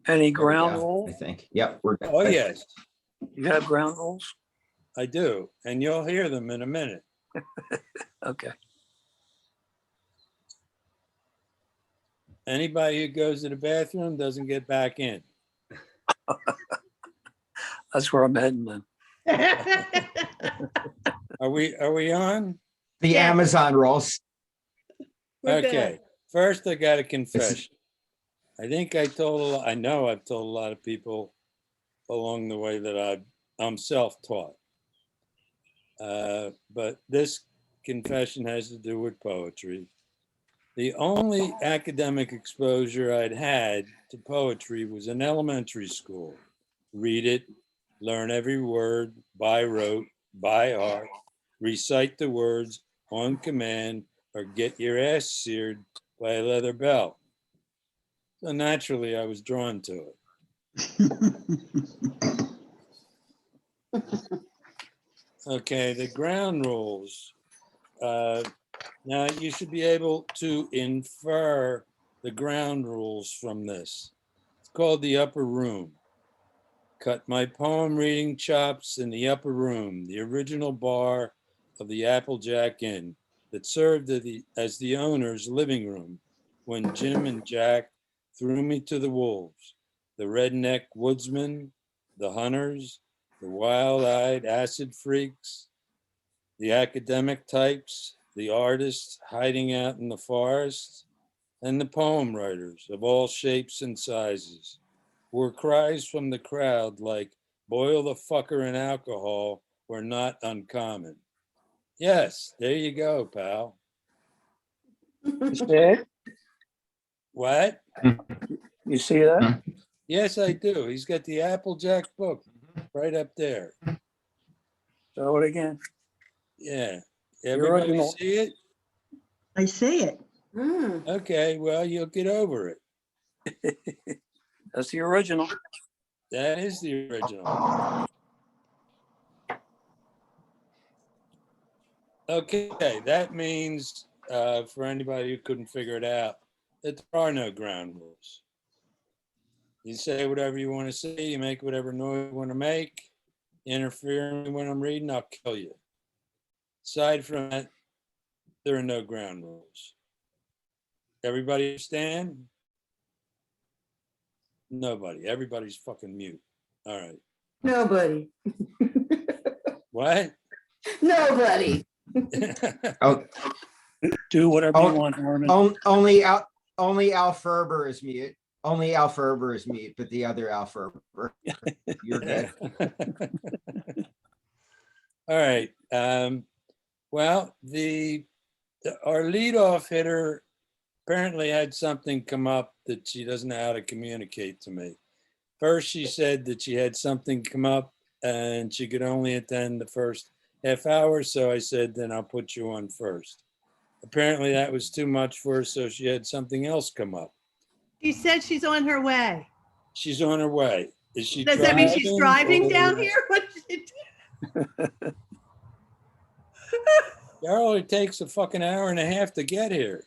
Any There we ground go, rules? I think. Yep, we're good. Oh, yes, You have ground rules? I do. And you'll hear them in a minute. Okay. Anybody who goes to the bathroom doesn't get back in. That's where I'm heading then. Are we on? The Yeah. Amazon rolls. We're good. Okay. First, I got a confession. I think I know I've told a lot of people along the way that I'm self-taught. But this confession has to do with poetry. The only academic exposure I'd had to poetry was in elementary school. Read it, learn every word, by rote, by heart, recite the words on command, or get your ass seared by a leather belt. So naturally, I was drawn to it. Okay, the ground rules. Now, you should be able to infer the ground rules from this. It's called the upper room. Cut my poem reading chops in the upper room, the original bar of the Applejack Inn that served as the owner's living room when Jim and Jack threw me to the wolves, the redneck woodsmen, the hunters, the wild-eyed acid freaks, the academic types, the artists hiding out in the forests, and the poem writers of all shapes and sizes, where cries from the crowd like, boil the fucker in alcohol, were not uncommon. Yes, there you go, pal. You see it? What? You see that? Yes, I do. He's got the Applejack book right up there. Show it again. Yeah. You're Everybody original. see it? I see it. Okay, well, you'll get over it. That's the original. That is the original. Okay, that means, for anybody who couldn't figure it out, that there are no ground rules. You say whatever you want to say, you make whatever noise you want to make, interfere when I'm reading, I'll kill you. Aside from that, there are no ground rules. Everybody understand? Nobody. Everybody's fucking mute. All right. Nobody. What? Nobody. Oh, Do whatever Oh, you want, Norman. only Al Ferber is mute. Only Al Ferber is mute, but the other Al Ferber, you're good. All right. Well, our leadoff hitter apparently had something come up that she doesn't know how to communicate to me. First, she said that she had something come up and she could only attend the first half hour. So I said, then I'll put you on first. Apparently that was too much for her, so she had something else come up. She said she's on her way. She's on her way. Is she Does that mean she's driving or- down here? What is it? It only takes a fucking hour and a half to get here.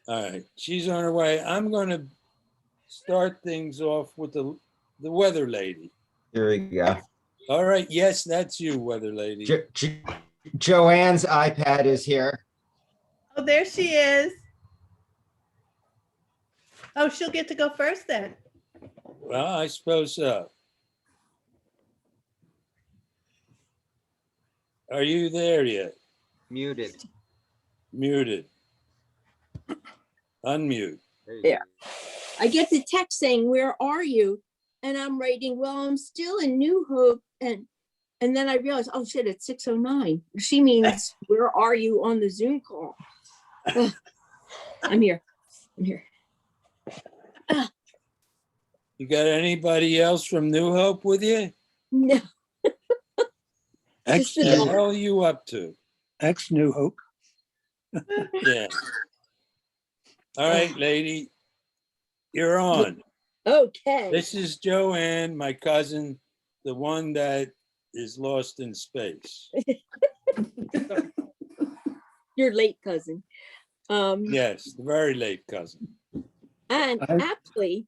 All right, she's on her way. I'm going to start things off with the weather lady. Here we go. All right, yes, that's you, weather lady. Joanne's iPad is here. Oh, there she is. Oh, she'll get to go first then. Well, I suppose so. Are you there yet? Muted. Muted. Unmute. There. I get the text saying, "Where are you?" And I'm writing, "Well, I'm still in New Hope." And then I realized, oh shit, it's 6:09. She means, "Where are you on the Zoom call?" Ugh. I'm here. I'm here. You got anybody else from New Hope with you? No. Ex What the hell are you up to? New Hope. Yeah. All right, lady, you're on. Okay. This is Joanne, my cousin, the one that is lost in space. Your late cousin. Yes, the very late cousin. And I- actually,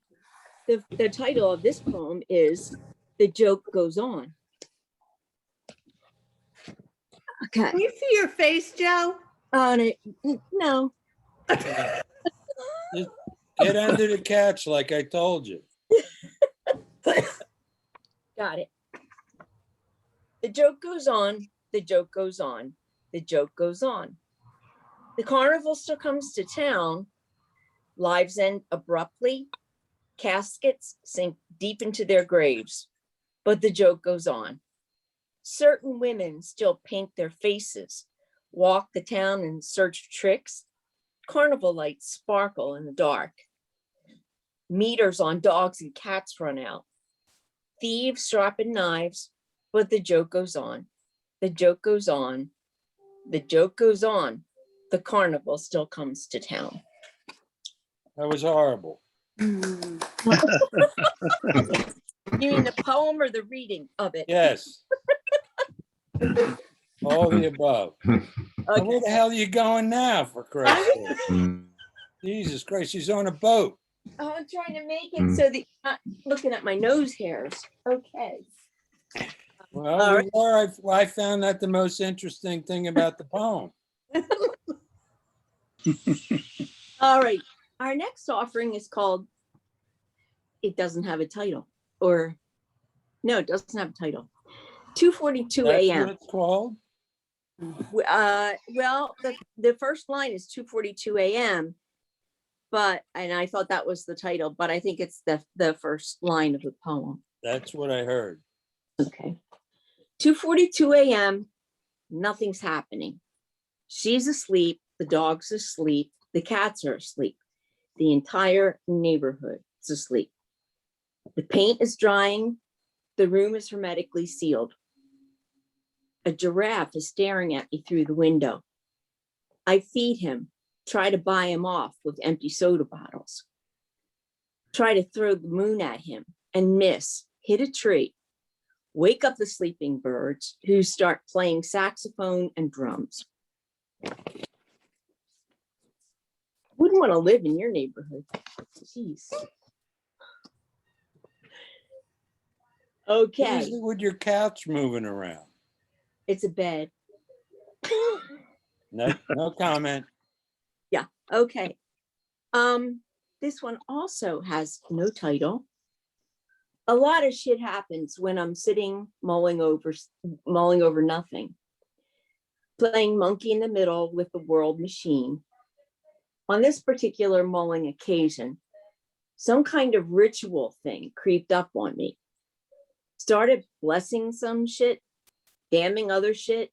the title of this poem is The Joke Goes On. Okay. Can you see your face, Joe? On it. No. Just get under the couch like I told you. Got it. The joke goes on, the joke goes on, the joke goes on. The carnival still comes to town. Lives end abruptly. Caskets sink deep into their graves. But the joke goes on. Certain women still paint their faces, walk the town in search of tricks. Carnival lights sparkle in the dark. Meters on dogs and cats run out. Thieves dropping knives, but the joke goes on. The joke goes on. The joke goes on. The carnival still comes to town. That was horrible. You mean the poem or the reading of it? Yes. All the above. Now, Okay. where the hell are you going now, for Christ's sake? Jesus Christ, she's on a boat. Oh, I'm trying to make it so that you're not looking at my nose hairs. Okay. Well, All you were. I found that the most interesting thing about the poem. All right. Our next offering is called It Doesn't Have a Title. Or no, it doesn't have a title. 2:42 That's what a.m. it's called? Well, the first line is 2:42 a.m. And I thought that was the title, but I think it's the first line of the poem. That's what I heard. Okay. 2:42 a.m. Nothing's happening. She's asleep. The dog's asleep. The cats are asleep. The entire neighborhood is asleep. The paint is drying. The room is hermetically sealed. A giraffe is staring at me through the window. I feed him, try to buy him off with empty soda bottles. Try to throw the moon at him and miss, hit a tree. Wake up the sleeping birds who start playing saxophone and drums. Wouldn't want to live in your neighborhood. Jeez. Okay, Usually with your couch moving around. it's a bed. No comment. Okay. This one also has no title. A lot of shit happens when I'm sitting mulling over nothing. Playing monkey in the middle with the world machine. On this particular mulling occasion, some kind of ritual thing creeped up on me. Started blessing some shit, damning other shit,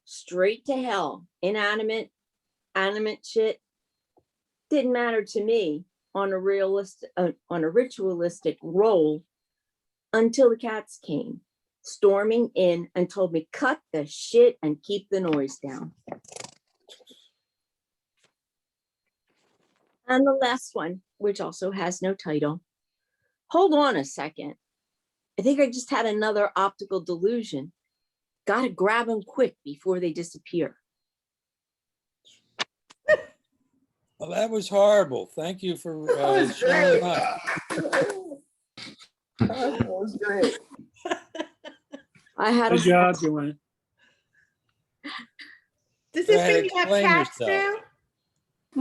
straight to hell, animate shit. Didn't matter to me on a ritualistic roll until the cats came storming in and told me, cut the shit and keep the noise down. And the last one, which also has no title. Hold on a second. I think I just had another optical delusion. Gotta grab them quick before they disappear. Well, that was horrible. Thank you for showing up. That was great. I had Good a job, Joanne. Does Go this ahead, mean you have explain cats yourself. now?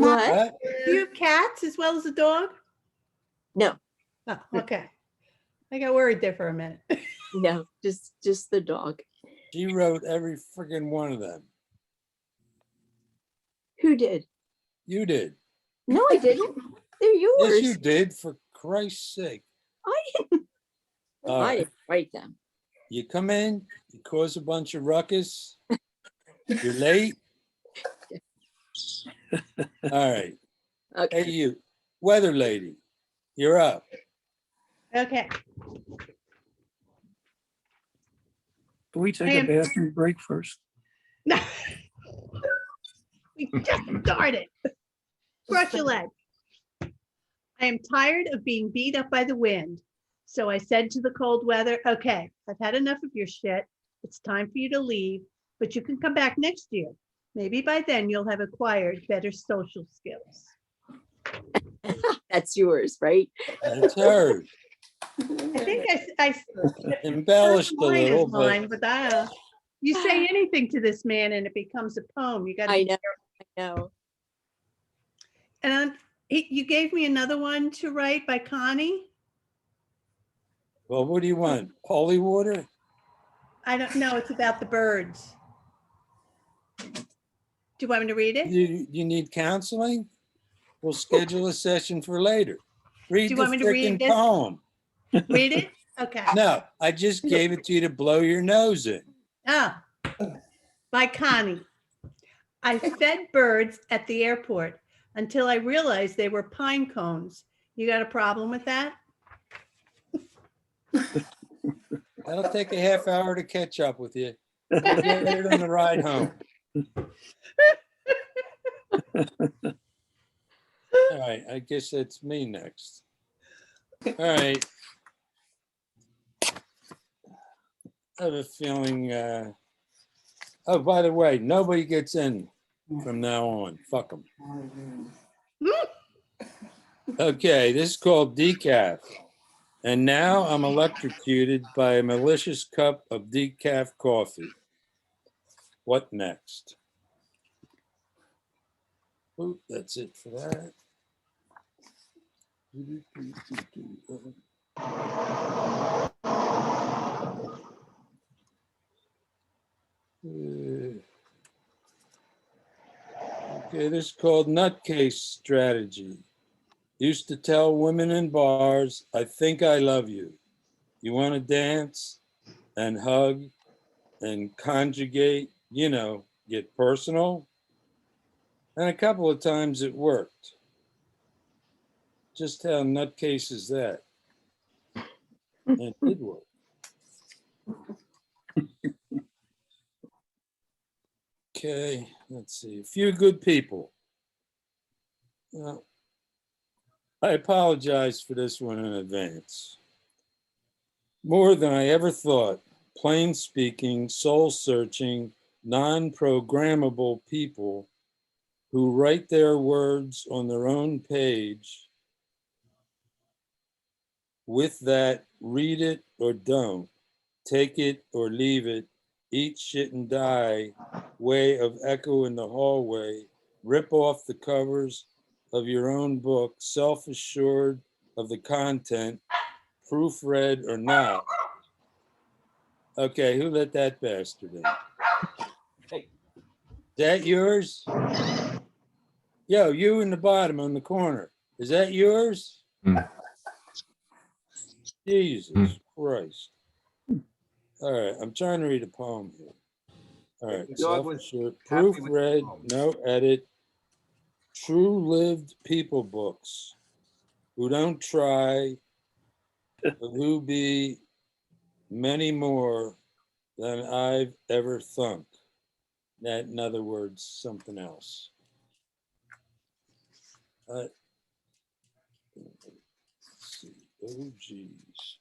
what? What? Do you have cats as well as a dog? No, Oh, okay. I got worried there for a minute. no, just the dog. She wrote every freaking one of them. Who did? You did. No, I didn't. They're yours. Yes, you did, for Christ's sake. I didn't. All I right. didn't write them. You come in, you cause a bunch of ruckus. You're late. All right. Okay. Hey, you, weather lady, you're up. Okay. Can we take I a am- bathroom break first? No. We just started. Brush your leg. I am tired of being beat up by the wind. So I said to the cold weather, okay, I've had enough of your shit. It's time for you to leave, but you can come back next year. Maybe by then you'll have acquired better social skills. That's yours, right? That's hers. I think I Embellished first a line little, is but mine, but you say anything to this man and it becomes a poem. You got I to. know, I know. And you gave me another one to write by Connie. well, what do you want? Holy water? I don't know. It's about the birds. Do you want me to read it? You need counseling? We'll schedule a session for later. Read you the want me to read freaking this? poem. Read it? Okay. No, I just gave it to you to blow your nose in. Ah, by Connie. I fed birds at the airport until I realized they were pine cones. You got a problem with that? That'll take a half hour to catch up with you. You'll get it on the ride home. All right, I guess that's me next. All right. I have a feeling, oh, by the way, nobody gets in from now on. Fuck them. Okay, this is called decaf. And now I'm electrocuted by a malicious cup of decaf coffee. What next? Oop, that's it for that. Okay, this is called nutcase strategy. Used to tell women in bars, I think I love you. You want to dance and hug and conjugate, you know, get personal. And a couple of times it worked. Just how nutcase is that? And it did work. Okay, let's see. A few good people. Well, I apologize for this one in advance. More than I ever thought, plain speaking, soul searching, non-programmable people who write their words on their own page. With that, read it or don't, take it or leave it, eat shit and die, way of echo in the hallway, rip off the covers of your own book, self-assured of the content, proofread or not. Okay, who let that bastard in? Is that yours? Yo, you in the bottom on the corner. Is that yours? Jesus Christ. All right, I'm trying to read a poem here. All right, dog was self-assured, happy with the proofread, poem. no edit, true lived people books who don't try, but who be many more than I've ever thunk. That, in other words, something else. Let's see. Oh, geez.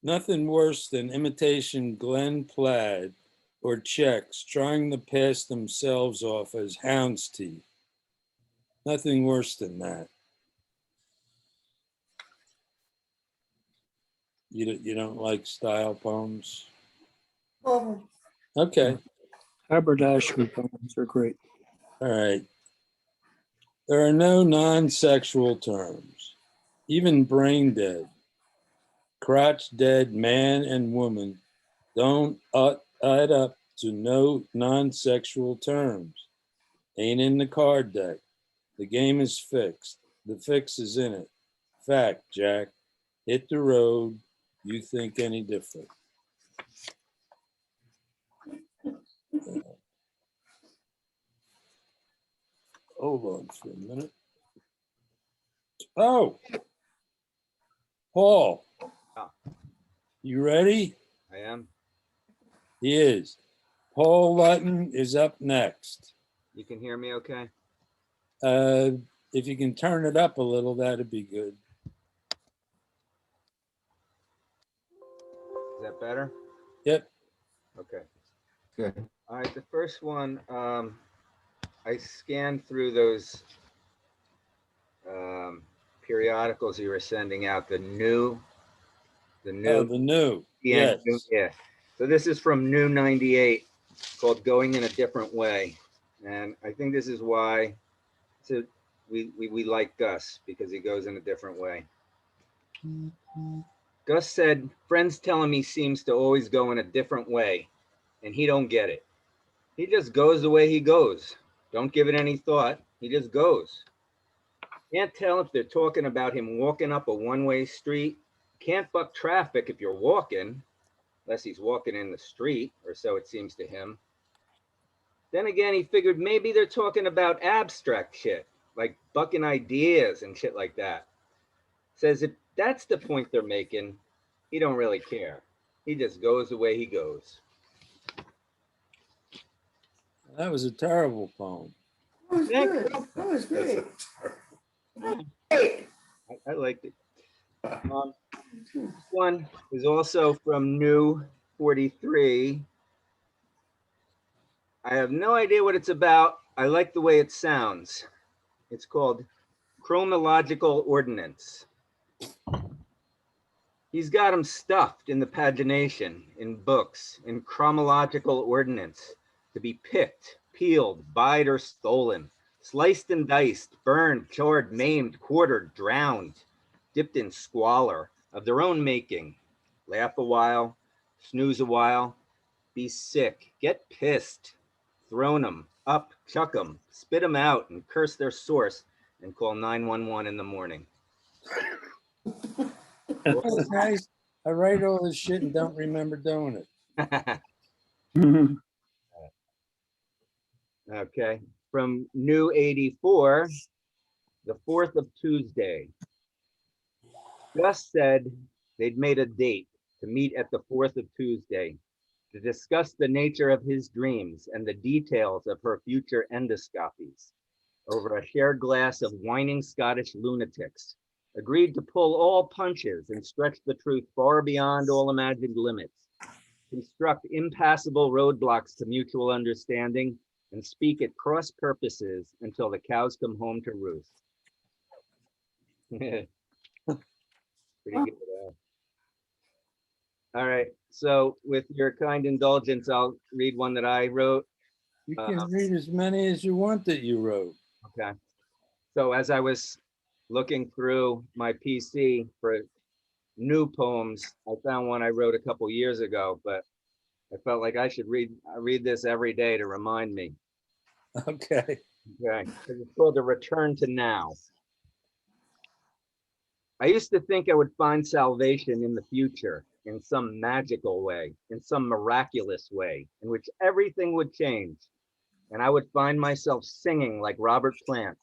Nothing worse than imitation Glenn Plaid or Czechs trying to pass themselves off as houndstooth. Nothing worse than that. You don't like style poems? Okay. Haberdashery poems are great. All right. There are no non-sexual terms, even brain dead, crotch dead man and woman don't add up to no non-sexual terms. Ain't in the card deck. The game is fixed. The fix is in it. Fact, Jack. Hit the road. You think any different? Hold on for a minute. Oh, Paul. You ready? I am. He is. Paul Lutton is up next. You can hear me okay? If you can turn it up a little, that'd be good. Is that better? Yep. Okay. Good. All right, the first one, I scanned through those periodicals you were sending out, the new, The new. yeah, Yes. yeah. So this is from New 98 called Going in a Different Way. And I think this is why we like Gus, because he goes in a different way. Gus said, friends tell him he seems to always go in a different way, and he don't get it. He just goes the way he goes. Don't give it any thought. He just goes. Can't tell if they're talking about him walking up a one-way street. Can't buck traffic if you're walking, unless he's walking in the street, or so it seems to him. Then again, he figured maybe they're talking about abstract shit, like bucking ideas and shit like that. Says if that's the point they're making, he don't really care. He just goes the way he goes. That was a terrible poem. That was Thank good. you. That was great. I liked it. This one is also from New 43. I have no idea what it's about. I like the way it sounds. It's called Chronological Ordinance. He's got them stuffed in the pagination, in books, in chronological ordinance, to be picked, peeled, buyed, or stolen, sliced and diced, burned, charred, maimed, quartered, drowned, dipped in squalor of their own making. Laugh a while, snooze a while, be sick, get pissed, thrown them, up, chuck them, spit them out, and curse their source, and call 911 in the morning. That's nice. I write all this shit and don't remember doing it. Okay, from New 84, the 4th of Tuesday. Gus said they'd made a date to meet at the 4th of Tuesday to discuss the nature of his dreams and the details of her future endoscopies over a shared glass of whining Scottish lunatics. Agreed to pull all punches and stretch the truth far beyond all imagined limits, construct impassable roadblocks to mutual understanding, and speak at cross purposes until the cows come home to roost. Pretty good. All right, so with your kind indulgence, I'll read one that I wrote. You can read as many as you want that you wrote. Okay. So as I was looking through my PC for new poems, I found one I wrote a couple years ago, but I felt like I should read this every day to remind me. Okay. Okay. It's called The Return to Now. I used to think I would find salvation in the future in some magical way, in some miraculous way, in which everything would change. And I would find myself singing like Robert Plant,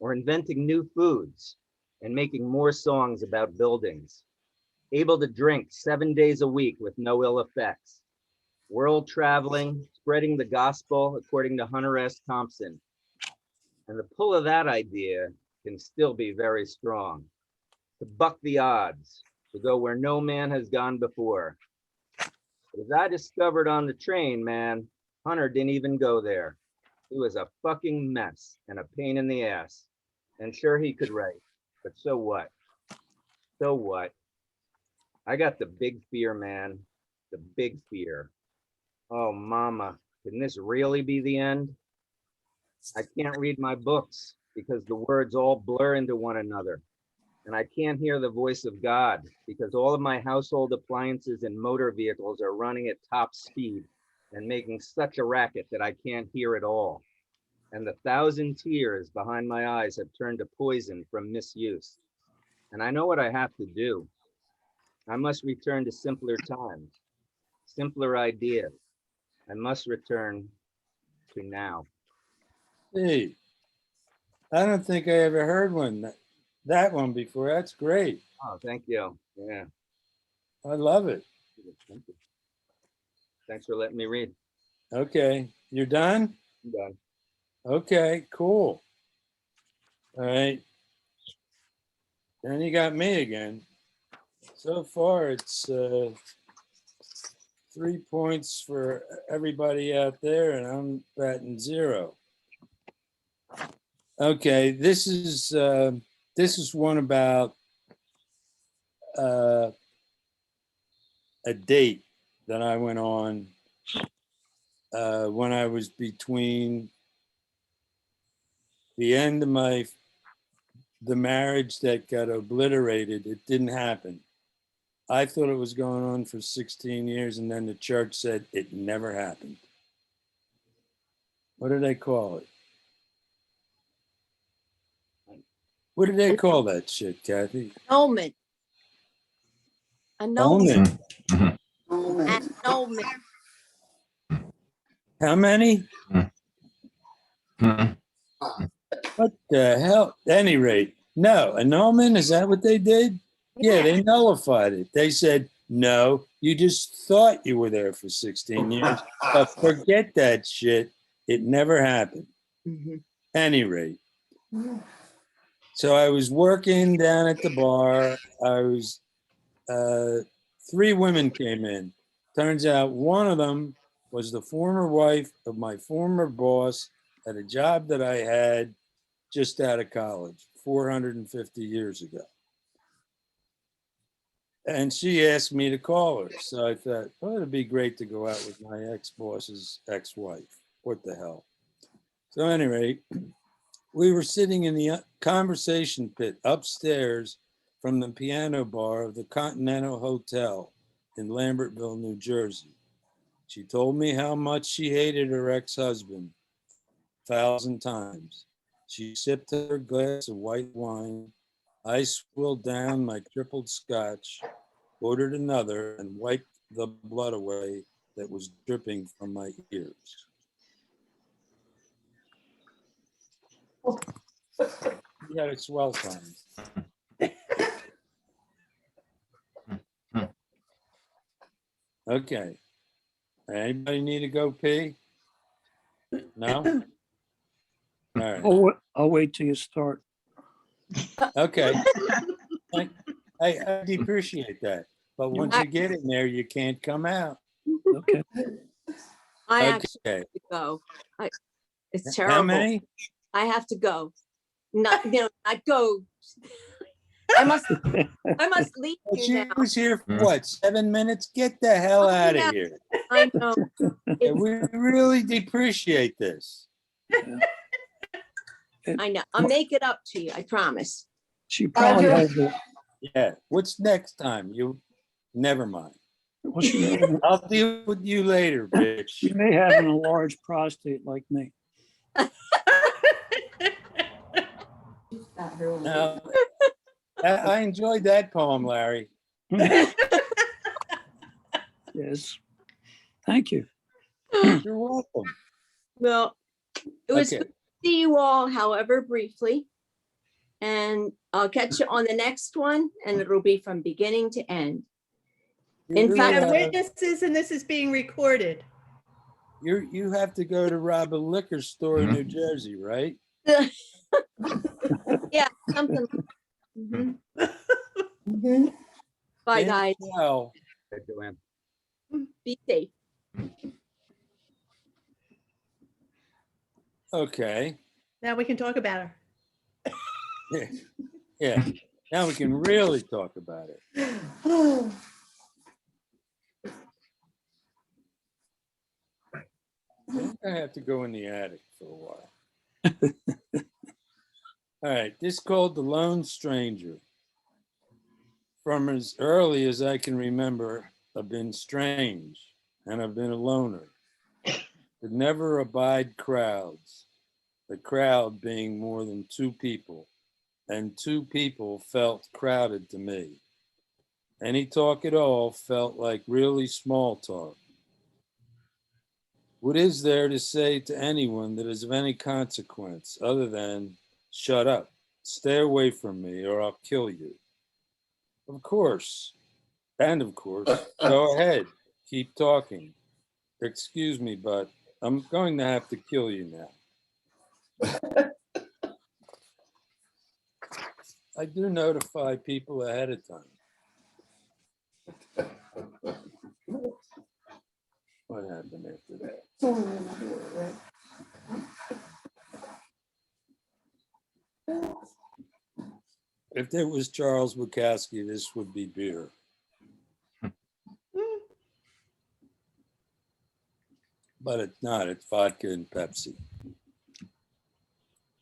or inventing new foods and making more songs about buildings, able to drink 7 days a week with no ill effects, world traveling, spreading the gospel according to Hunter S. Thompson. And the pull of that idea can still be very strong. To buck the odds, to go where no man has gone before. But as I discovered on the train, man, Hunter didn't even go there. He was a fucking mess and a pain in the ass. And sure, he could write, but so what? So what? I got the big fear, man. The big fear. Oh, mama, can this really be the end? I can't read my books because the words all blur into one another. And I can't hear the voice of God because all of my household appliances and motor vehicles are running at top speed and making such a racket that I can't hear it all. And the 1,000 tears behind my eyes have turned to poison from misuse. And I know what I have to do. I must return to simpler times, simpler ideas. I must return to now. Hey, I don't think I ever heard that one before. That's great. Oh, thank you. Yeah. I love it. Thank you. Thanks for letting me read. Okay, you're done? I'm done. Okay, cool. All right. Then you got me again. So far, it's 3 points for everybody out there, and I'm batting 0. Okay, this this is one about a date that I went on when I was between the end of the marriage that got obliterated. It didn't happen. I thought it was going on for 16 years, and then the church said it never happened. What do they call it? What do they call that shit, Kathy? Annulment. Annulment. Annulment. How many? What the hell? At any rate, no. Annulment, is that what they did? Yeah, they nullified it. They said, no, you just thought you were there for 16 years, but forget that shit. It never happened. Mhm. Any rate. So I was working down at the bar. I was, 3 women came in. Turns out one of them was the former wife of my former boss at a job that I had just out of college 450 years ago. And she asked me to call her. So I thought, oh, it'd be great to go out with my ex-boss's ex-wife. What the hell? So at any rate, we were sitting in the conversation pit upstairs from the piano bar of the Continental Hotel in Lambertville, New Jersey. She told me how much she hated her ex-husband 1,000 times. She sipped her glass of white wine. I swilled down my tripled scotch, ordered another, and wiped the blood away that was dripping from my ears. We had a swell time. Okay. Anybody need to go pee? No? All right. I'll wait till you start. Okay. I appreciate that. But once you get in there, you can't come out. Okay. I actually Okay. have to go. It's How terrible. many? I have to go. Not go. I must leave you She now. was here for what, 7 minutes? Get the hell Oh, out yeah. of here. I know. Yeah, we really appreciate this. I know. I'll make it up to you. I promise. She probably has a, Yeah. What's next time? Never mind. well, she I'll deal with you later, bitch. may have an enlarged prostate like me. Now, I enjoyed that poem, Larry. Yes. Thank you. You're welcome. Well, it was Okay. good to see you all, however briefly. And I'll catch you on the next one, and it'll be from beginning to end. In You, fact, We have witnesses and this is being recorded. you have to go to rob a liquor store in New Jersey, right? yeah, something. Mhm. Bye, Yeah, guys. well, Okay, Joanne. Be safe. okay. Now we can talk about her. Yeah. Yeah. Now we can really talk about it. I think I have to go in the attic for a while. All right, this is called The Lone Stranger. From as early as I can remember, I've been strange and I've been a loner. Could never abide crowds, the crowd being more than 2 people, and 2 people felt crowded to me. Any talk at all felt like really small talk. What is there to say to anyone that is of any consequence other than, shut up, stay away from me, or I'll kill you? Of course, and of course, go ahead, keep talking. Excuse me, but I'm going to have to kill you now. I do notify people ahead of time. What happened after that? if it was Charles Bukowski, this would be beer. But it's not, it's vodka and Pepsi.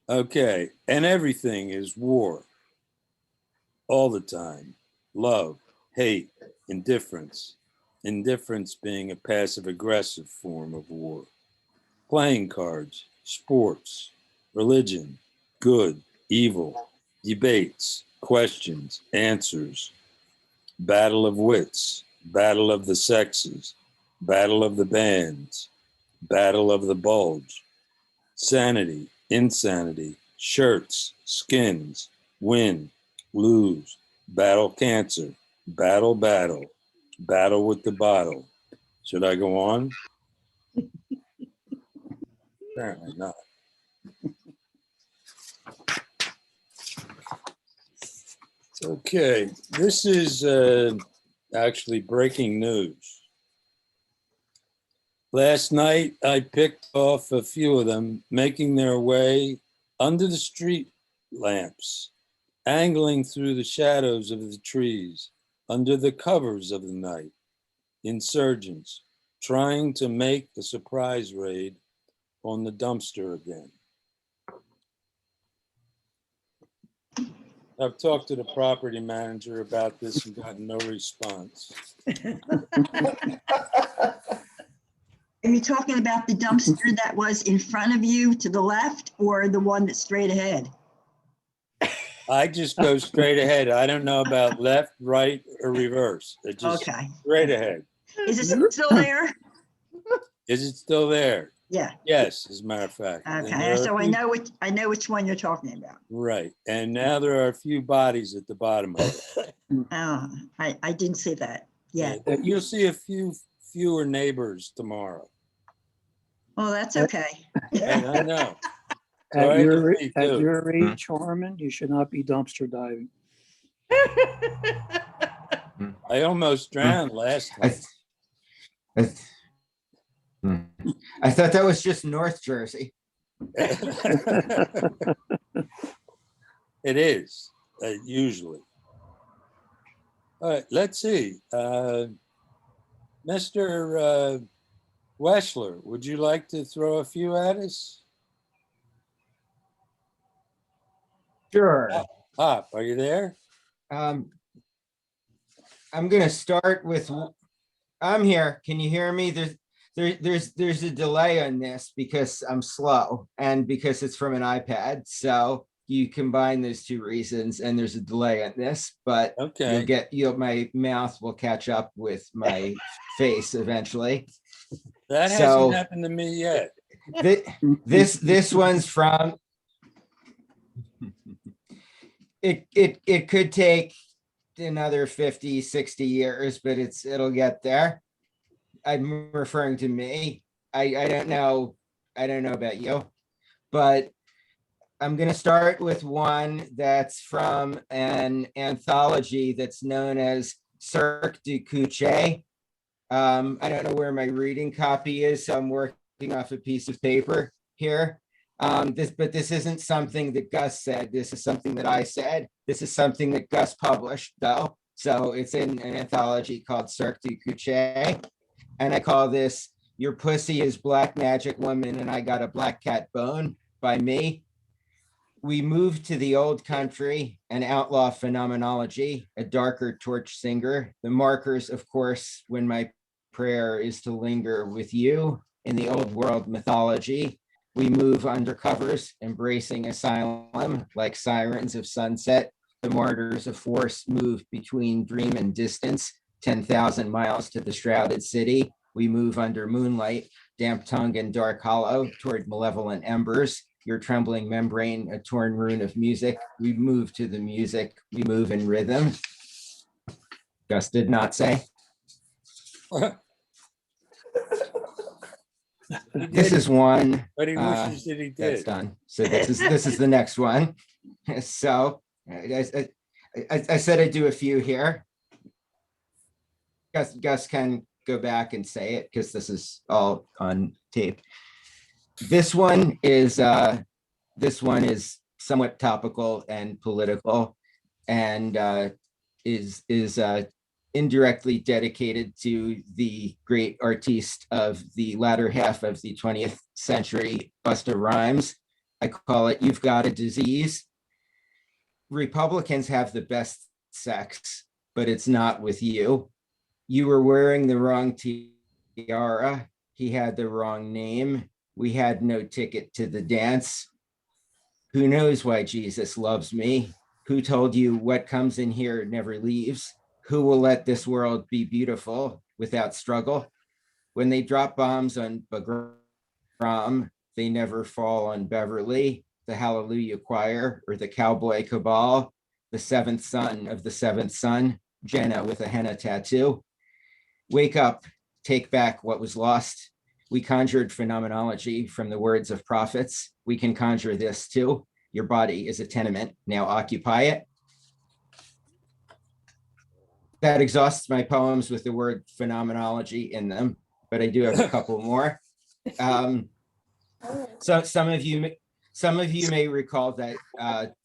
Okay, and everything is war. All the time. Love, hate, indifference. Indifference being a passive-aggressive form of war. Playing cards, sports, religion, good, evil, debates, questions, answers, battle of wits, battle of the sexes, battle of the bands, battle of the bulge, sanity, insanity, shirts, skins, win, lose, battle cancer, battle, battle with the bottle. Should I go on? Apparently not. Okay, this is actually breaking news. Last night, I picked off a few of them making their way under the street lamps, angling through the shadows of the trees, under the covers of the night. Insurgents trying to make a surprise raid on the dumpster again. I've talked to the property manager about this and gotten no response. Are you talking about the dumpster that was in front of you to the left or the one that's straight ahead? I just go straight ahead. I don't know about left, right, or reverse. It just Okay. straight ahead. Is it still there? Is it still there? Yeah. Yes, as a matter of fact. And Okay. there are So a I few- know which one you're talking about. Right. And now there are a few bodies at the bottom of it. Oh, I didn't see that yet. You'll see a fewer neighbors tomorrow. Well, that's okay. And I know. At Sorry to your, see, at too. your age, Harmon, you should not be dumpster diving. I almost drowned last I, time. I thought that was just North Jersey. It is, usually. All right, let's see. Mr. Weschler, would you like to throw a few at us? Sure. Pop, are you there? I'm gonna start with, I'm here. Can you hear me? There's a delay on this because I'm slow and because it's from an iPad. So you combine those two reasons and there's a delay on this, but Okay. my mouth will catch up with my face eventually. That So- hasn't happened to me yet. This one's from, it could take another 50, 60 years, but it'll get there. I'm referring to me. I don't know about you, but I'm gonna start with one that's from an anthology that's known as Cirque du Couche. I don't know where my reading copy is, so I'm working off a piece of paper here. But this isn't something that Gus said. This is something that I said. This is something that Gus published, though. So it's in an anthology called Cirque du Couche. And I call this Your Pussy is Black Magic Woman and I Got a Black Cat Bone by me. We moved to the old country, an outlaw phenomenology, a darker torch singer. The markers, of course, when my prayer is to linger with you in the old world mythology. We move under covers, embracing asylum like sirens of sunset. The martyrs of force move between dream and distance, 10,000 miles to the shrouded city. We move under moonlight, damp tongue and dark hollow toward malevolent embers. Your trembling membrane, a torn rune of music. We move to the music. We move in rhythm. Gus did not say. This is one. But he wishes that he That's did. done. So this is the next one. So I said I'd do a few here. Gus can go back and say it because this is all on tape. This one is somewhat topical and political. and is indirectly dedicated to the great artiste of the latter half of the 20th century, Busta Rhymes. I call it "You've Got a Disease." Republicans have the best sex, but it's not with you. You were wearing the wrong tiara. He had the wrong name. We had no ticket to the dance. Who knows why Jesus loves me? Who told you what comes in here never leaves? Who will let this world be beautiful without struggle? When they drop bombs on Bagram, they never fall on Beverly, the Hallelujah Choir, or the Cowboy Cabal, the seventh son of the seventh son, Jenna with a henna tattoo. Wake up, take back what was lost. We conjured phenomenology from the words of prophets. We can conjure this too. Your body is a tenement, now occupy it. That exhausts my poems with the word phenomenology in them, but I do have a couple more. So some of you may recall that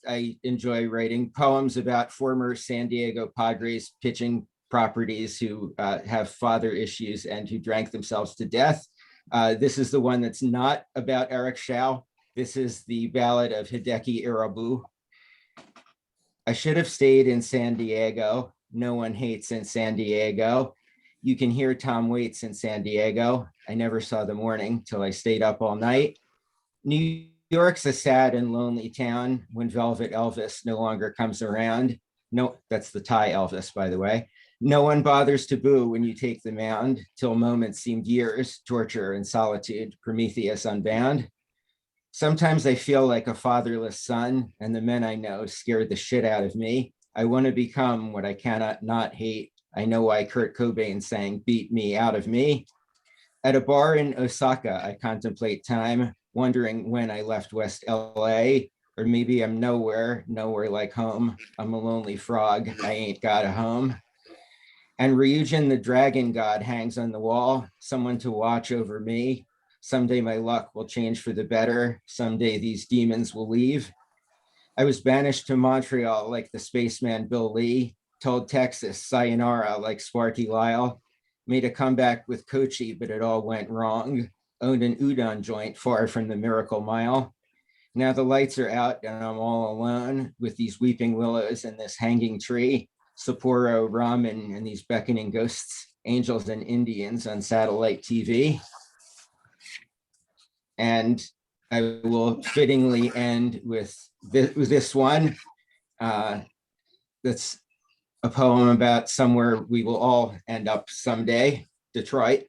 I enjoy writing poems about former San Diego Padres pitching properties who have father issues and who drank themselves to death. This is the one that's not about Eric Shao. This is the Ballad of Hideki Erabu. I should have stayed in San Diego. No one hates in San Diego. You can hear Tom Waits in San Diego. I never saw the morning till I stayed up all night. New York's a sad and lonely town when Velvet Elvis no longer comes around. No, that's the Thai Elvis, by the way. No one bothers to boo when you take the mound, till moments seemed years, torture and solitude, Prometheus unbound. Sometimes I feel like a fatherless son, and the men I know scared the shit out of me. I want to become what I cannot not hate. I know why Kurt Cobain sang "Beat Me Out of Me." At a bar in Osaka, I contemplate time, wondering when I left West LA, or maybe I'm nowhere like home. I'm a lonely frog, I ain't got a home. And Ryujin the dragon god hangs on the wall, someone to watch over me. Someday my luck will change for the better. Someday these demons will leave. I was banished to Montreal like the spaceman Bill Lee, told Texas sayonara like Sparky Lyle, made a comeback with Kochi, but it all went wrong. Owned an udon joint far from the Miracle Mile. Now the lights are out and I'm all alone with these weeping willows and this hanging tree, Sapporo ramen and these beckoning ghosts, angels and Indians on satellite TV. And I will fittingly end with this one. That's a poem about somewhere we will all end up someday, Detroit.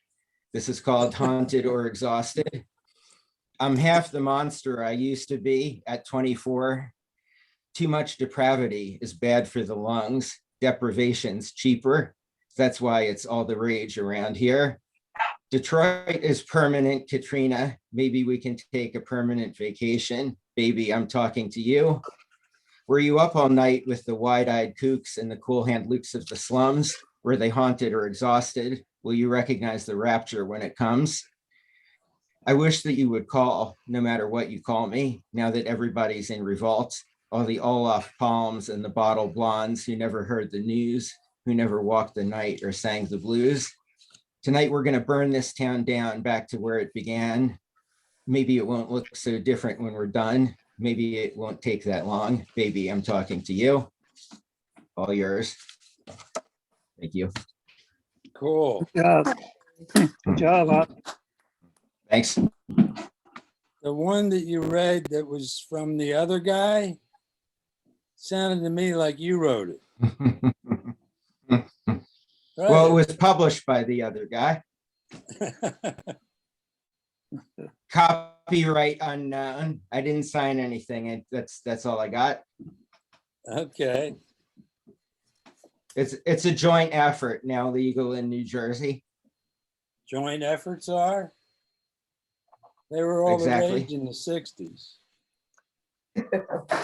This is called Haunted or Exhausted. I'm half the monster I used to be at 24. Too much depravity is bad for the lungs. Deprivation's cheaper. That's why it's all the rage around here. Detroit is permanent, Katrina. Maybe we can take a permanent vacation. Baby, I'm talking to you. Were you up all night with the wide-eyed kooks and the cool-hand lukes of the slums? Were they haunted or exhausted? Will you recognize the rapture when it comes? I wish that you would call, no matter what you call me, now that everybody's in revolt. All the Olaf Palms and the bottle blondes who never heard the news, who never walked the night or sang the blues. Tonight, we're going to burn this town down back to where it began. Maybe it won't look so different when we're done. Maybe it won't take that long. Baby, I'm talking to you. All yours. Thank you. Cool. Good job. Good job. Thanks. The one that you read that was from the other guy sounded to me like you wrote it. Right? Well, it was published by the other guy. Copyright unknown. I didn't sign anything. That's all I got. Okay. It's a joint effort, now legal in New Jersey. Joint efforts are? They were all Exactly. the rage in the 60s.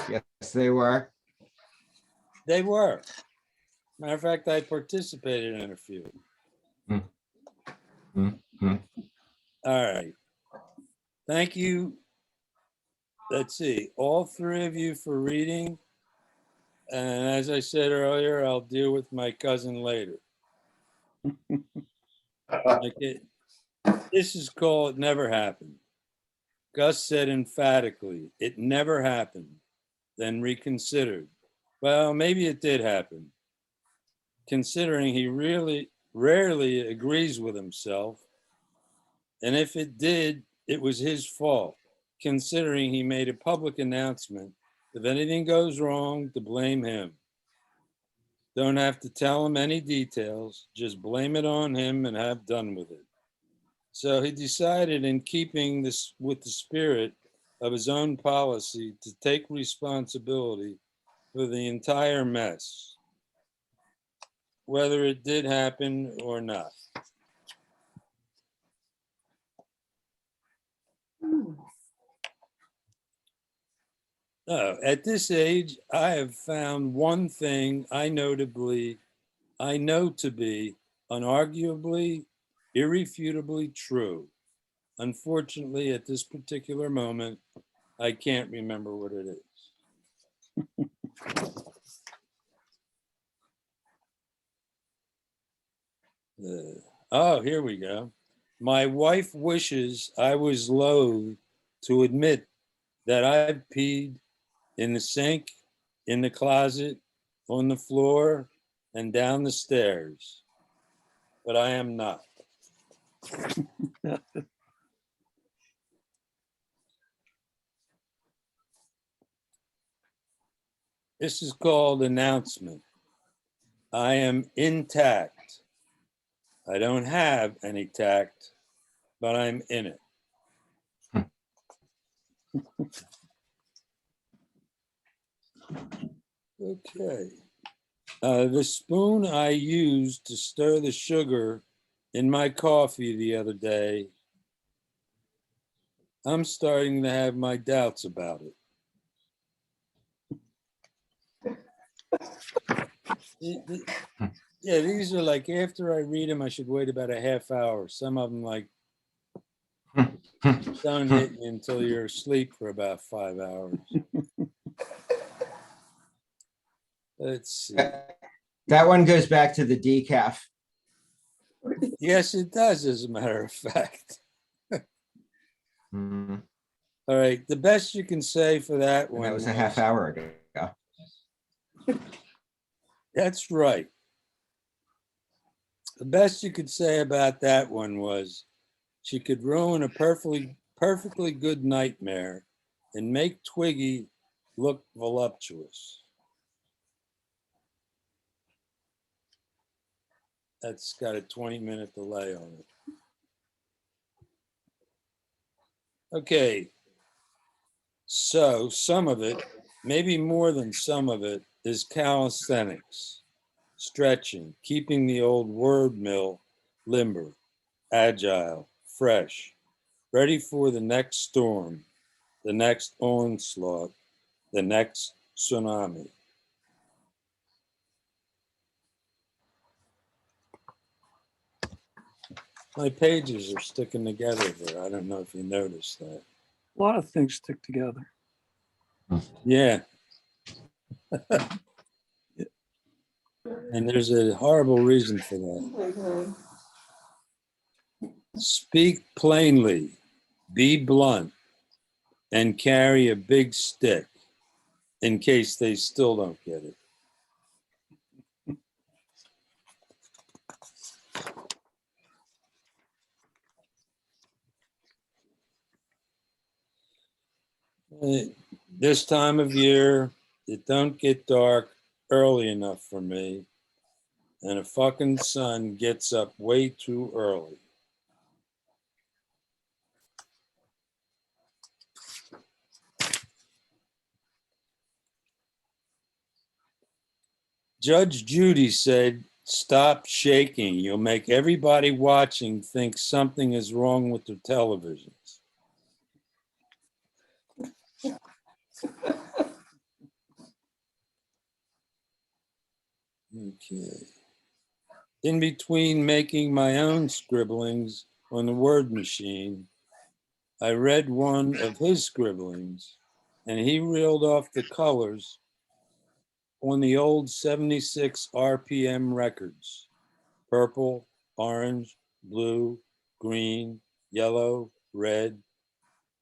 Yes, they were. They were. Matter of fact, I participated in a few. All right. Thank you. Let's see, all three of you for reading. And as I said earlier, I'll deal with my cousin later. Okay. This is called It Never Happened. Gus said emphatically, it never happened, then reconsidered. Well, maybe it did happen. Considering he really rarely agrees with himself. And if it did, it was his fault, considering he made a public announcement. If anything goes wrong, to blame him. Don't have to tell him any details, just blame it on him and have done with it. So he decided, in keeping this with the spirit of his own policy, to take responsibility for the entire mess, whether it did happen or not. At this age, I have found one thing I know to be unarguably, irrefutably true. Unfortunately, at this particular moment, I can't remember what it is. Oh, here we go. My wife wishes I was loath to admit that I've peed in the sink, in the closet, on the floor, and down the stairs. But I am not. This is called announcement. I am intact. I don't have any tact, but I'm in it. Okay. The spoon I used to stir the sugar in my coffee the other day, I'm starting to have my doubts about it. Yeah, these are like, after I read them, I should wait about a half hour. Some of them like don't hit you until you're asleep for about 5 hours. Let's see. That one goes back to the decaf. Yes, it does, as a matter of fact. Mm. All right, the best you can say for that And one. that was a half hour ago. That's right. The best you could say about that one was she could ruin a perfectly good nightmare and make Twiggy look voluptuous. That's got a 20-minute delay on it. Okay. So some of it, maybe more than some of it, is calisthenics, stretching, keeping the old word mill limber, agile, fresh, ready for the next storm, the next onslaught, the next tsunami. My pages are sticking together there. I don't know if you noticed that. A lot of things stick together. Yeah. And there's a horrible reason for that. Speak plainly, be blunt, and carry a big stick in case they still don't get it. This time of year, it don't get dark early enough for me, and the fucking sun gets up way too early. Judge Judy said, "Stop shaking. You'll make everybody watching think something is wrong with their televisions." Okay. In between making my own scribblings on the word machine, I read one of his scribblings, and he reeled off the colors on the old 76 RPM records, purple, orange, blue, green, yellow, red,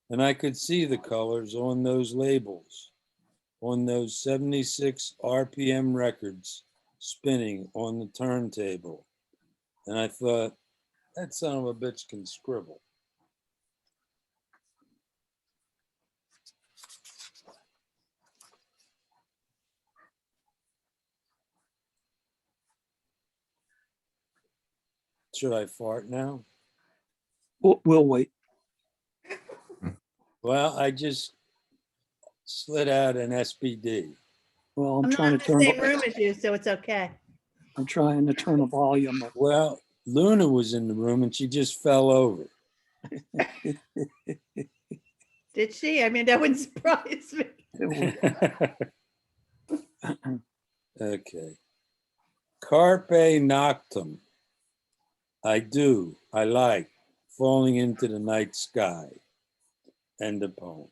and I could see the colors on those labels, on those 76 RPM records spinning on the turntable. And I thought, that son of a bitch can scribble. Should I fart now? We'll wait. Well, I just slid out an SPD. Well, I'm I'm not trying in to the turn, same room as you, so it's okay. I'm trying to turn the volume up. Well, Luna was in the room and she just fell over. Did she? I mean, that wouldn't surprise me. Okay. Carpe noctem. I do. I like falling into the night sky. End of poem.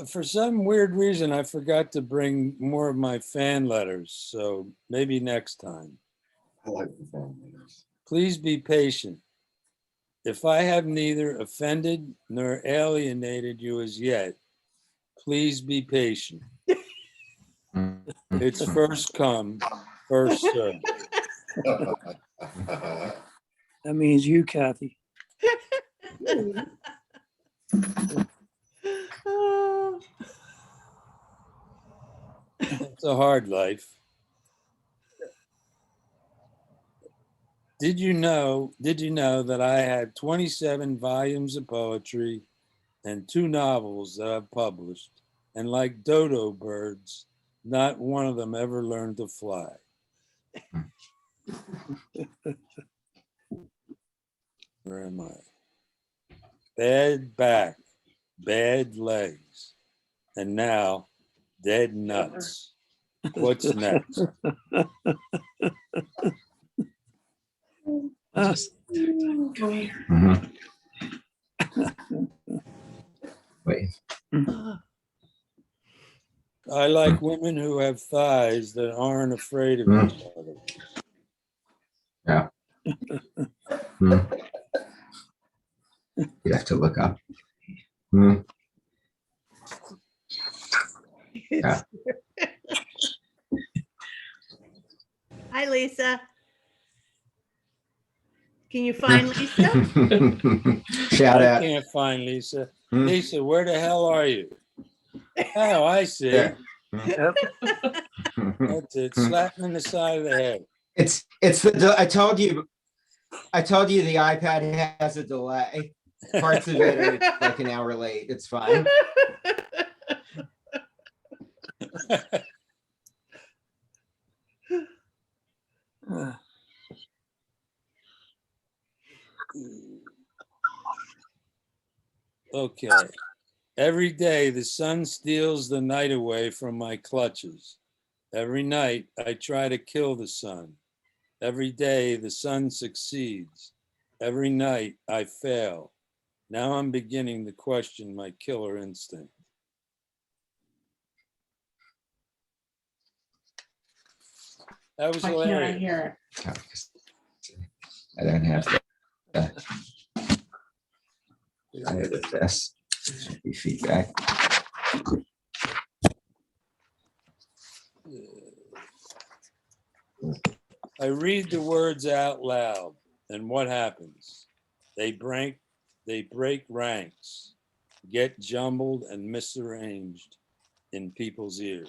For some weird reason, I forgot to bring more of my fan letters, so maybe next time. I like the fan letters. Please be patient. If I have neither offended nor alienated you as yet, please be patient. It's first come, first served. That means you, Kathy. Oh, It's a hard life. Did you know that I had 27 volumes of poetry and 2 novels that I've published, and like dodo birds, not one of them ever learned to fly. Where am I? Bad back, bad legs, and now dead nuts. What's next? Mhm. Wait. I like women who have thighs that aren't afraid of each other. Yeah. Hmm. You have to look up. Hmm. Yeah. Hi, Lisa. Can you find Lisa? Shout I out. can't find Lisa. Hmm. Lisa, where the hell are you? Oh, I see. There. Yep. That's it. Slap him in the side of the head. It's the, I told you the iPad has a delay. Parts of it are like an hour late. It's fine. Okay. Every day the sun steals the night away from my clutches. Every night I try to kill the sun. Every day the sun succeeds. Every night I fail. Now I'm beginning to question my killer instinct. That was hilarious. I don't have to. I edit this. Should be feedback. I read the words out loud, and what happens? They break ranks, get jumbled and misarranged in people's ears.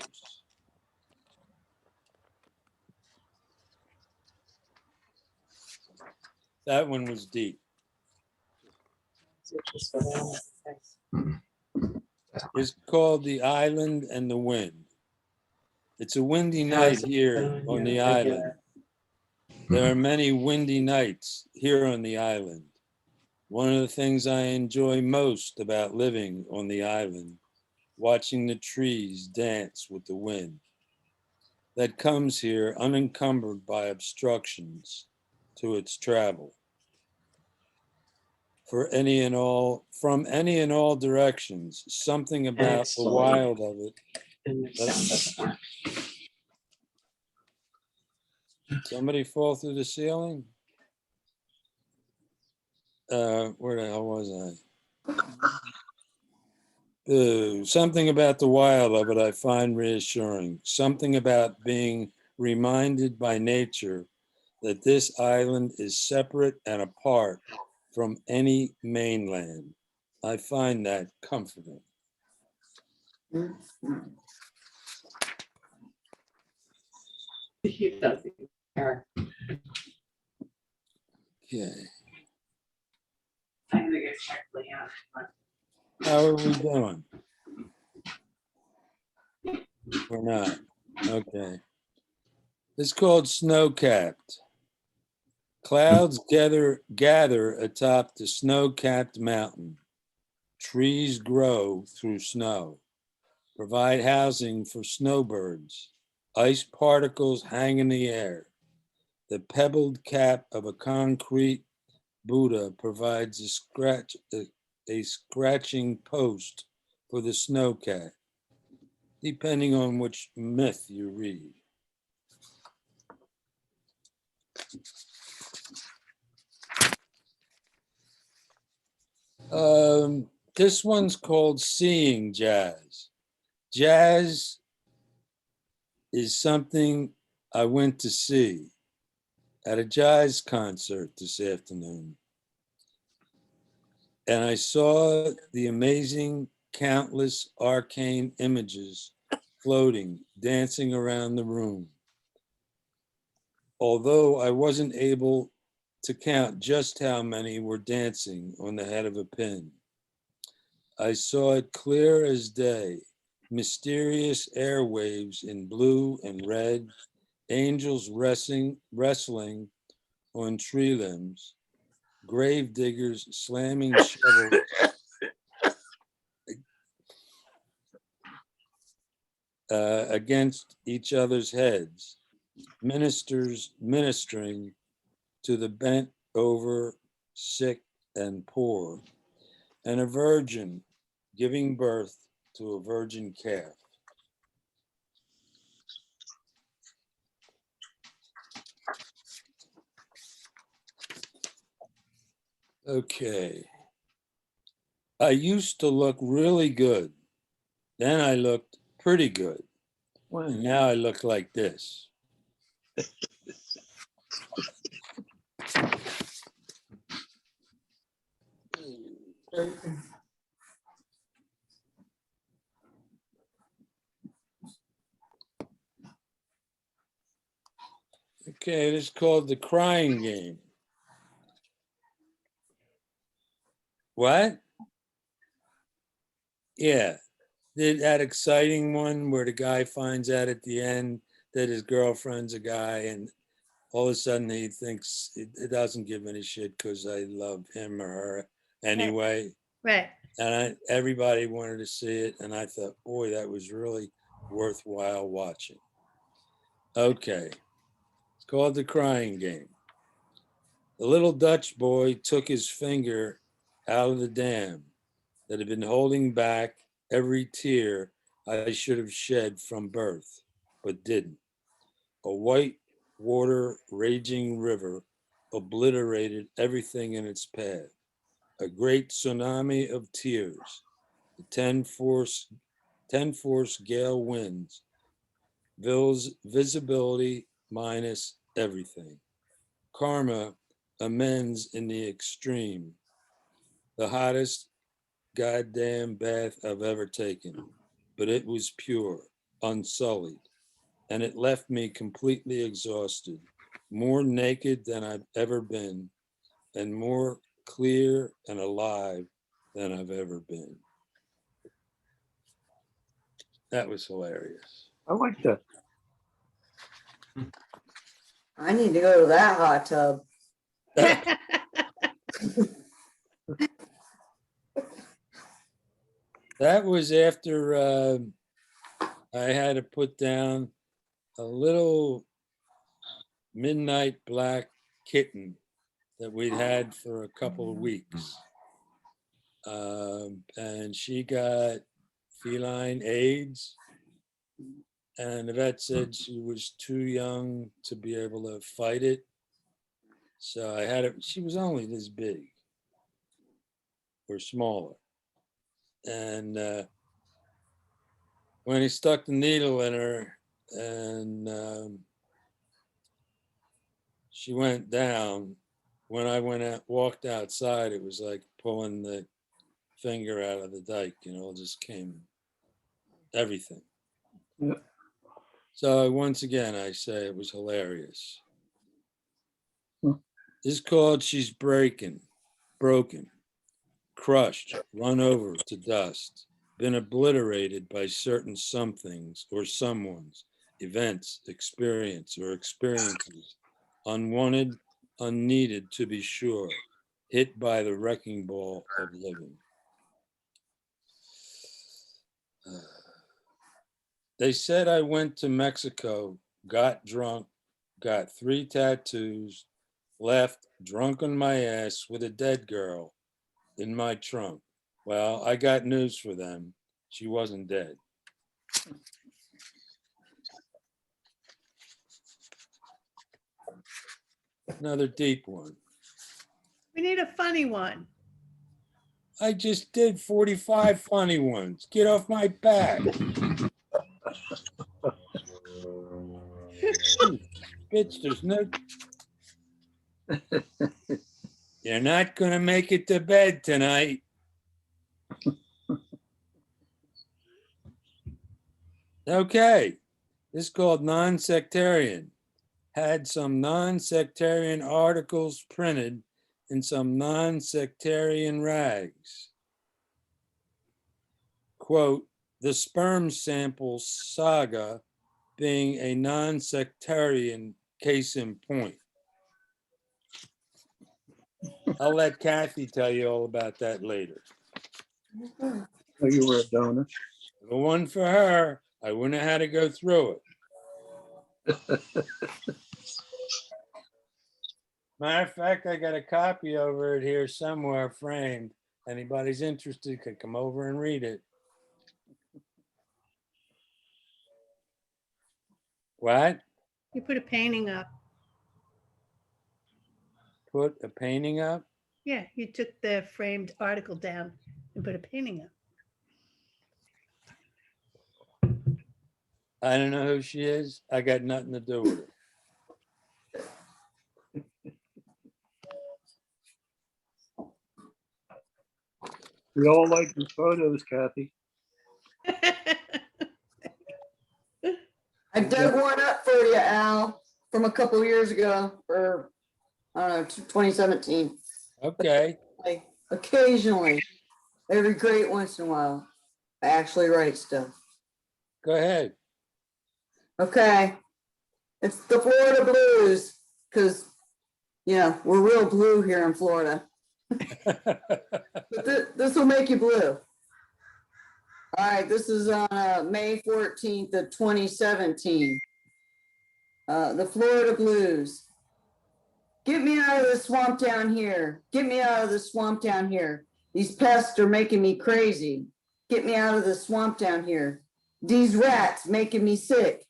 That one was deep. It's called The Island and the Wind. It's a windy night here on the island. There are many windy nights here on the island. One of the things I enjoy most about living on the island, watching the trees dance with the wind that comes here unencumbered by obstructions to its travel. from any and all directions, something about the wild of it. Somebody fall through the ceiling? Where the hell was I? Something about the wild of it I find reassuring. Something about being reminded by nature that this island is separate and apart from any mainland. I find that comforting. Okay. How are we doing? We're not. Okay. It's called Snow-Capped. Clouds gather atop the snow-capped mountain. Trees grow through snow, provide housing for snowbirds. Ice particles hang in the air. The pebbled cap of a concrete Buddha provides a scratching post for the snowcat, depending on which myth you read. This one's called Seeing Jazz. Jazz is something I went to see at a jazz concert this afternoon. And I saw the amazing, countless arcane images floating, dancing around the room. Although I wasn't able to count just how many were dancing on the head of a pin. I saw it clear as day, mysterious airwaves in blue and red, angels wrestling on tree limbs, grave diggers slamming shovels against each other's heads, ministers ministering to the bent over, sick and poor, and a virgin giving birth to a virgin calf. Okay. I used to look really good. Then I looked pretty good. And now I look like this. Okay, it is called the crying game. What? Yeah, that exciting one where the guy finds out at the end that his girlfriend's a guy, and all of a sudden he thinks it doesn't give any shit because I love him or her anyway. Right. And everybody wanted to see it, and I thought, boy, that was really worthwhile watching. Okay, it's called the crying game. The little Dutch boy took his finger out of the dam that had been holding back every tear I should have shed from birth, but didn't. A white water raging river obliterated everything in its path. A great tsunami of tears. The 10 force gale winds. Visibility minus everything. Karma amends in the extreme. The hottest goddamn bath I've ever taken, but it was pure, unsullied, and it left me completely exhausted, more naked than I've ever been, and more clear and alive than I've ever been. That was hilarious. I like that. I need to go to that hot tub. That was after I had to put down a little midnight black kitten that we'd had for a couple of weeks. And she got feline AIDS. And the vet said she was too young to be able to fight it. So I had it, she was only this big or smaller. And when he stuck the needle in her and she went down, when I went out, walked outside, it was like pulling the finger out of the dike, you know, it just came, everything. Yep. So once again, I say it was hilarious. Hmm. This is called She's Broken, crushed, run over to dust, been obliterated by certain somethings or someone's, events, experience or experiences, unwanted, unneeded to be sure, hit by the wrecking ball of living. They said I went to Mexico, got drunk, got 3 tattoos, left drunk on my ass with a dead girl in my trunk. Well, I got news for them. She wasn't dead. Another deep one. We need a funny one. I just did 45 funny ones. Get off my back. Bitch, there's no. You're not going to make it to bed tonight. Okay. This is called Non-Sectarian. Had some non-sectarian articles printed in some non-sectarian rags. Quote, the sperm sample saga being a non-sectarian case in point. I'll let Kathy tell you all about that later. Oh, you were a donor. The one for her, I wouldn't have had to go through it. Matter of fact, I got a copy over it here somewhere framed. Anybody's interested could come over and read it. What? You put a painting up. Put a painting up? Yeah, you took the framed article down and put a painting up. I don't know who she is. I got nothing to do with it. We all like your photos, Kathy. I dug one up for you, Al, from a couple years ago, or I don't know, 2017. Okay. Like occasionally, every great once in a while, I actually write stuff. Go ahead. Okay, it's the Florida Blues, because we're real blue here in Florida. But this will make you blue. All right, this is on May 14th of 2017. The Florida Blues. Get me out of the swamp down here. Get me out of the swamp down here. These pests are making me crazy. Get me out of the swamp down here. These rats making me sick.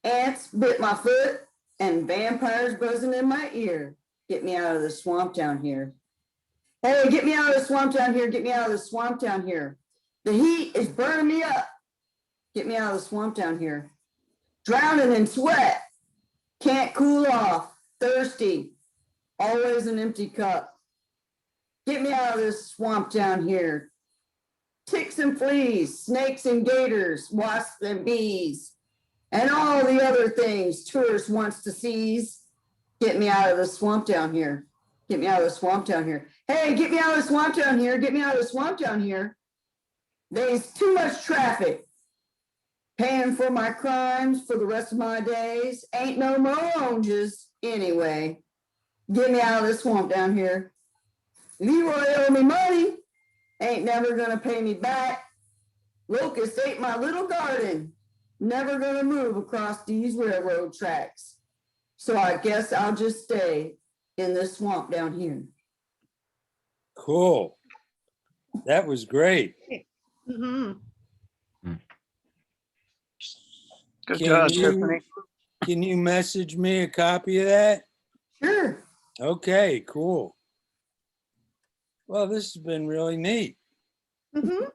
Ants bit my foot and vampires buzzing in my ear. Get me out of the swamp down here. Hey, get me out of the swamp down here. Get me out of the swamp down here. The heat is burning me up. Get me out of the swamp down here. Drowning in sweat. Can't cool off. Thirsty. Always an empty cup. Get me out of this swamp down here. Ticks and fleas, snakes and gators, wasps and bees, and all the other things tourists wants to seize. Get me out of the swamp down here. Get me out of the swamp down here. Hey, get me out of the swamp down here. Get me out of the swamp down here. There's too much traffic. Paying for my crimes for the rest of my days. Ain't no more oranges anyway. Get me out of the swamp down here. Leroy owe me money. Ain't never gonna pay me back. Locusts ate my little garden. Never gonna move across these railroad tracks. So I guess I'll just stay in this swamp down here. Cool. That was great. Mhm. Good Can job, you- Tiffany. Can you message me a copy of that? Sure. Okay, cool. Well, this has been really neat. Mhm.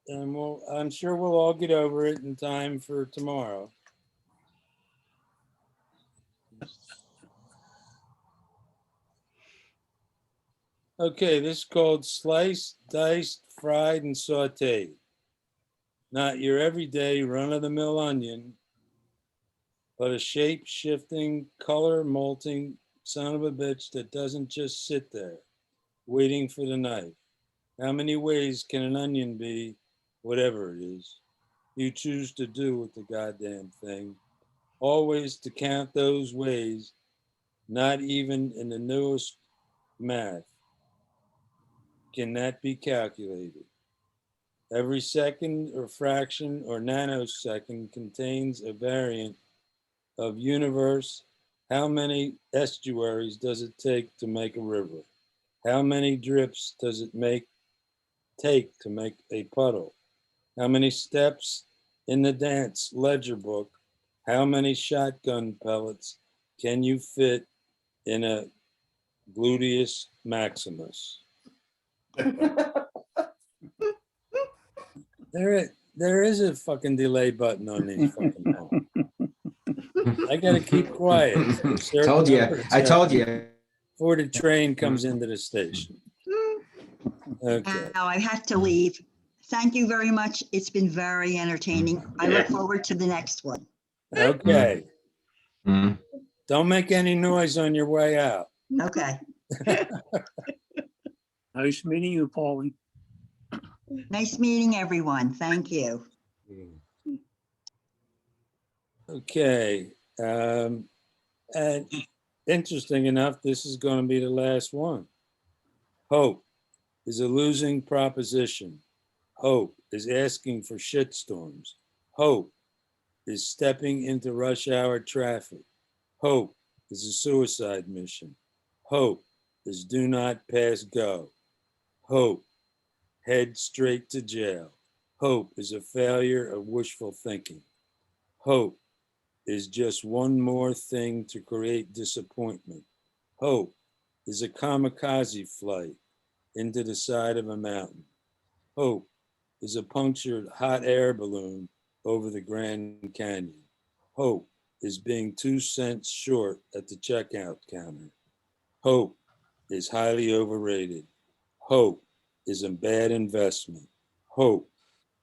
And I'm sure we'll all get over it in time for tomorrow. Okay, this is called sliced, diced, fried, and sauteed. Not your everyday run-of-the-mill onion, but a shape-shifting, color-molting son of a bitch that doesn't just sit there, waiting for the knife. How many ways can an onion be, whatever it is, you choose to do with the goddamn thing? Always to count those ways, not even in the newest math. Can that be calculated? Every second or fraction or nanosecond contains a variant of universe. How many estuaries does it take to make a river? How many drips does it take to make a puddle? How many steps in the dance ledger book? How many shotgun pellets can you fit in a gluteus maximus? There is a fucking delay button on these fucking phones. I gotta keep quiet. for a certain Told you. number of I told seconds you. Before the train comes into the station. Okay. Now I have to leave. Thank you very much. It's been very entertaining. I look forward to the next one. Okay. Mm. Don't make any noise on your way out. Okay. Nice meeting you, Paulie. Nice meeting everyone. Thank you. Okay. And interesting enough, this is going to be the last one. Hope is a losing proposition. Hope is asking for shitstorms. Hope is stepping into rush hour traffic. Hope is a suicide mission. Hope is do not pass go. Hope, head straight to jail. Hope is a failure of wishful thinking. Hope is just one more thing to create disappointment. Hope is a kamikaze flight into the side of a mountain. Hope is a punctured hot air balloon over the Grand Canyon. Hope is being 2 cents short at the checkout counter. Hope is highly overrated. Hope is a bad investment. Hope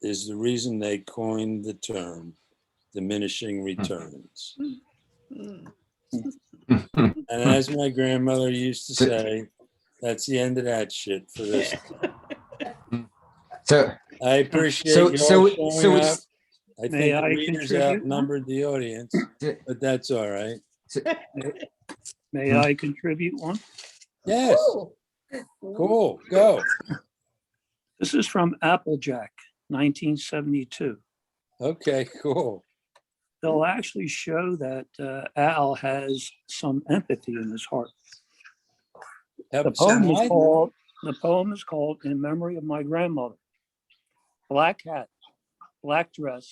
is the reason they coined the term diminishing returns. Mm. And as my grandmother used to say, that's the end of that shit for this. So, I appreciate so, you so, all so, showing up. I May think the I readers contribute? outnumbered the audience, but that's all right. May I contribute one? Yes, cool, go. This is from Applejack, 1972. Okay, cool. They'll actually show that Al has some empathy in his heart. The poem is called In Memory of My Grandmother. Black hat, black dress,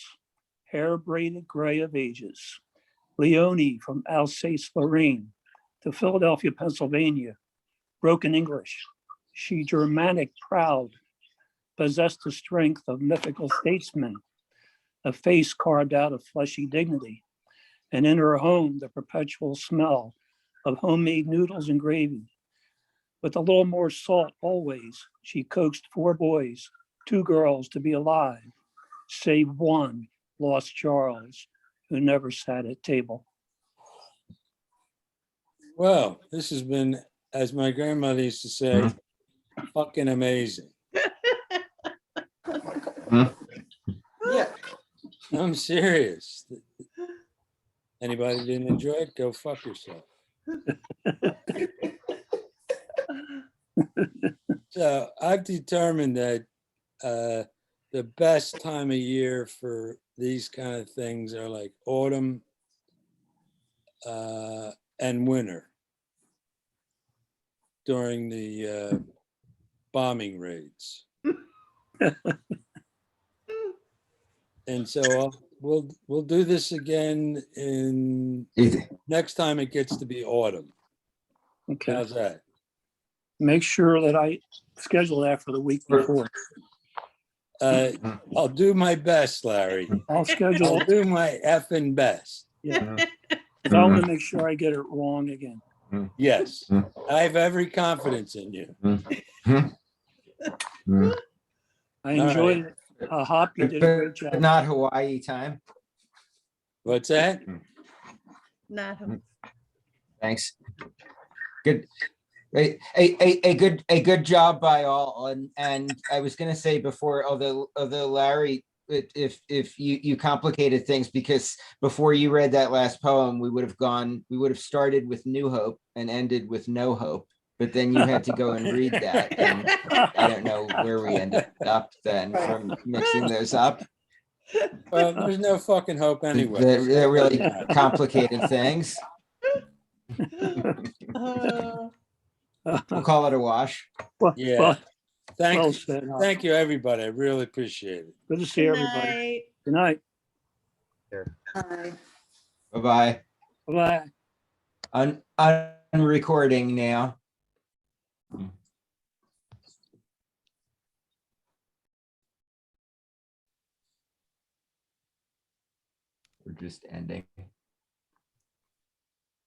hair braided gray of ages. Leonie from Alsace-Lorraine to Philadelphia, Pennsylvania. Broken English. She Germanic proud, possessed the strength of mythical statesmen, a face carved out of fleshy dignity, and in her home, the perpetual smell of homemade noodles and gravy. With a little more salt always, she coaxed 4 boys, 2 girls to be alive, save one, lost Charles, who never sat at table. Well, this has been, as my grandmother used to say, fucking amazing. Yeah. I'm serious. Anybody didn't enjoy it, go fuck yourself. So I've determined that the best time of year for these kind of things are like autumn and winter during the bombing raids. And so we'll do this again in next time it gets to be autumn. Okay. How's that? Make sure that I schedule that for the week before. I'll do my best, Larry. I'll schedule, I'll do my effing best. yeah. 'Cause I want to make sure I get it wrong again. Yes, I have every confidence in you. I enjoyed it. Hop, you did a great But job. not Hawaii time. What's that? Not Thanks. Good. A good job by all. And I was gonna say before, although Larry, if you complicated things, because before you read that last poem, we would have started with New Hope and ended with No Hope. But then you had to go and read that. And I don't know where we ended up then from mixing those up. Well, there's no fucking hope anyway. They're really complicated things. We'll call it a wash. Yeah. Well, Thank well you. said, Hop. Thank you, everybody. I really appreciate it. Good to see everybody. Good night. Hi. Bye-bye. Bye. Unrecording now. We're just ending.